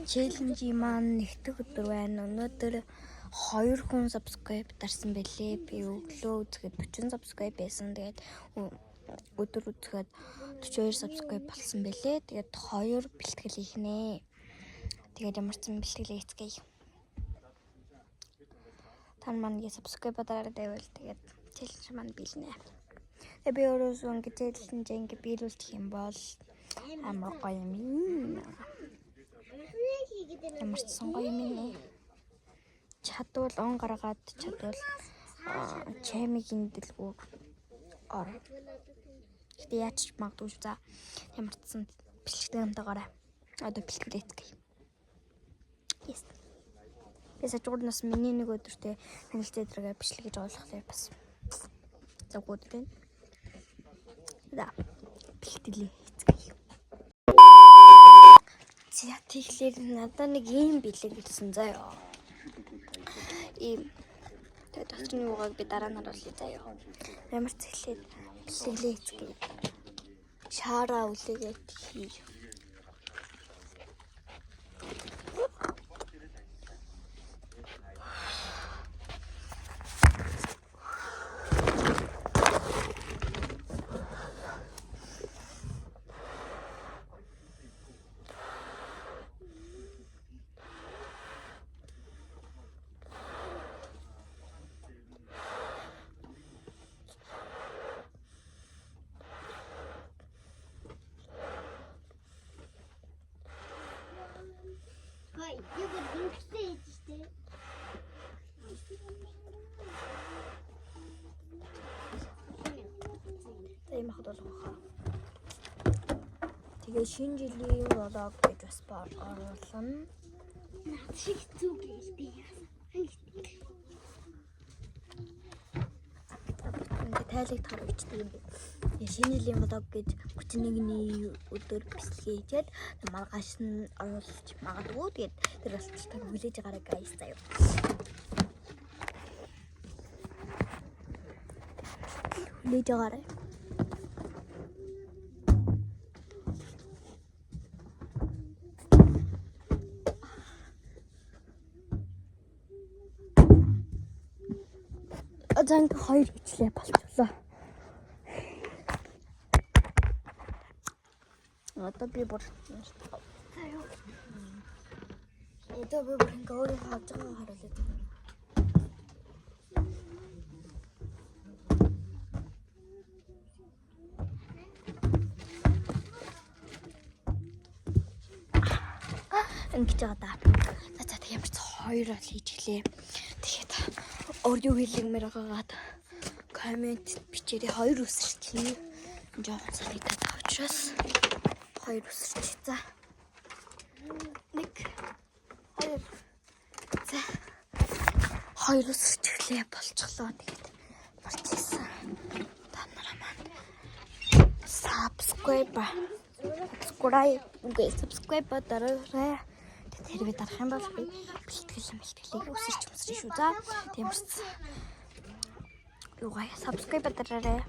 Челленж маань нэгдэх өдөр байна. Өнөөдөр 2 хүн subscribe дарсан байлээ. Би өглөө үзэхэд 40 subscribe байсан. Тэгээд өдөр үзэхэд 42 subscribe болсон байлээ. Тэгээд 2 бэлтгэл хийхнэ. Тэгээд ямар ч юм бэлтгэлээ хийцгээе. Тань маань subscribe дараад байвал тэгээд челленж маань биелнэ. Тэгээд би өөрөөсөө ингэ челленж ингэ биелүүлчих юм бол амар гоё юм. Ямар ч сонгоо юм нэ. Чадвал он гаргаад чадвал чаймигийн дэлгүүр ор. Гэтэ яаж ч магадгүй шүү. За ямар ч бэлтгэл амтаагаараа одоо бэлтгэлээ хийцгээе. Yes. Би сажуурнаас миний нэг өдөртөө танилцаа дээр бичлэг гэж ойлгохлоо бас. Загууд байна. За бэлтгэлээ хийцгээе. За тэгэхээр надад нэг юм бэлэг ирсэн заяа. Тэгээд дотрны угааг би дараа нь оруулъя заяа. Ямар ч хэлээд бэлэглээ хийцгээе. Шаараа үлээгээд хий. Ийм хад болох. Тэгээ шинэ жилийн влог гэж бас оруулна. Наад шиг зүг гэлтэй. Тайлыг тарвчдаг юм. Шинэ жилийн влог гэж 31-ний өдөр бэлтгэлээ хийгээд маргааш нь оруулж магадгүй. Тэгээд тэр болтолтой хүлээж байгаарай guys заяа. Хүлээж байгаарай. Занг 2 бичлээ болчихлоо. Одоо би бүр ингээ өөрөө хааж байгаа харуулаад байна. Ингэж байгаа да. За тэг ямар ч 2 бол хийж гэлээ. Тэгээд өөр юу хэлмээр байгаагаад коммент бичээрэй. 2 үсэрчээ. Жохон санагдаад байгаа учраас 2 үсэрчээ. За. 1 2 за 2 үсэрчээ болчихлоо. Тэгээд болчихсон. Та нараа маань subscribe дараарай. Хэрвээ дарах юм бол би бэлтгэлээ үсэрч шүү. За тиймэрс. Юугаа subscribe дараарай.